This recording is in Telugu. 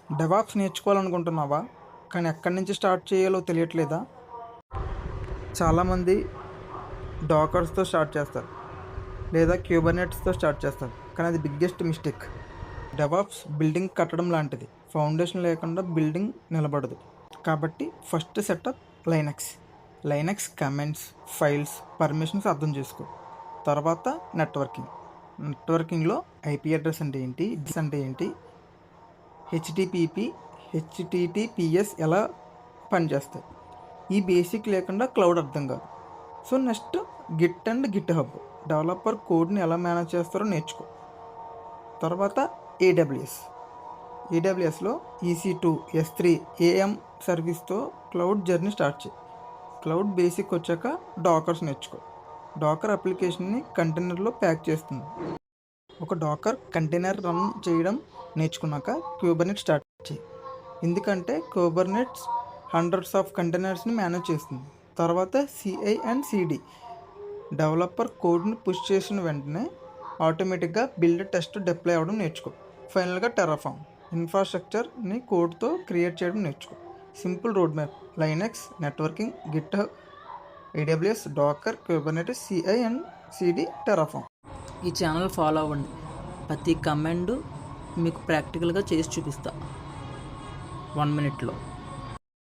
డెవాప్స్ నేర్చుకోవాలనుకుంటున్నావా? కానీ ఎక్కడి నుంచి స్టార్ట్ చేయాలో తెలియట్లేదా? చాలామంది డాకర్స్తో స్టార్ట్ చేస్తారు, లేదా క్యూబర్నెట్స్తో స్టార్ట్ చేస్తారు. కానీ అది బిగ్గెస్ట్ మిస్టేక్. డెవాప్స్ బిల్డింగ్ కట్టడం లాంటిది. ఫౌండేషన్ లేకుండా బిల్డింగ్ నిలబడదు. కాబట్టి first setup Linux comments, files, permissions అర్థం చేసుకో. తర్వాత నెట్వర్కింగ్లో ఐపీ అడ్రస్ అంటే ఏంటి, హెచ్టిటిపిఎస్ ఎలా పనిచేస్తాయి. ఈ బేసిక్ లేకుండా క్లౌడ్ అర్థం కాదు. So next Git and GitHub, developer కోడ్ని ఎలా మేనేజ్ చేస్తారో నేర్చుకో. తర్వాత ఏడబ్ల్యూఎస్లో EC2, S3, AM సర్వీస్తో క్లౌడ్ జర్నీ స్టార్ట్ చేయి. క్లౌడ్ బేసిక్ వచ్చాక డాకర్స్ నేర్చుకో. డాకర్ అప్లికేషన్ని కంటైనర్లో ప్యాక్ చేస్తుంది. ఒక డాకర్ కంటైనర్ రన్ చేయడం నేర్చుకున్నాక క్యూబర్నెట్ స్టార్ట్ చేయి. ఎందుకంటే క్యూబర్నెట్స్ హండ్రెడ్స్ ఆఫ్ కంటైనర్స్ని మేనేజ్ చేస్తుంది. తర్వాత CI అండ్ CD, డెవలపర్ కోడ్ని పుష్ చేసిన వెంటనే ఆటోమేటిక్గా బిల్డ్, టెస్ట్, డిప్లాయ్ అవ్వడం నేర్చుకో. ఫైనల్గా టెర్రాఫార్మ్, ఇన్ఫ్రాస్ట్రక్చర్ని కోడ్తో క్రియేట్ చేయడం నేర్చుకో. Simple road map: Linux, networking, GitHub, AWS, Docker, Kubernetes, CI and CD, Terraform. ఈ ఛానల్ ఫాలో అవ్వండి. ప్రతి కమాండ్ మీకు ప్రాక్టికల్గా చేసి చూపిస్తా 1 minute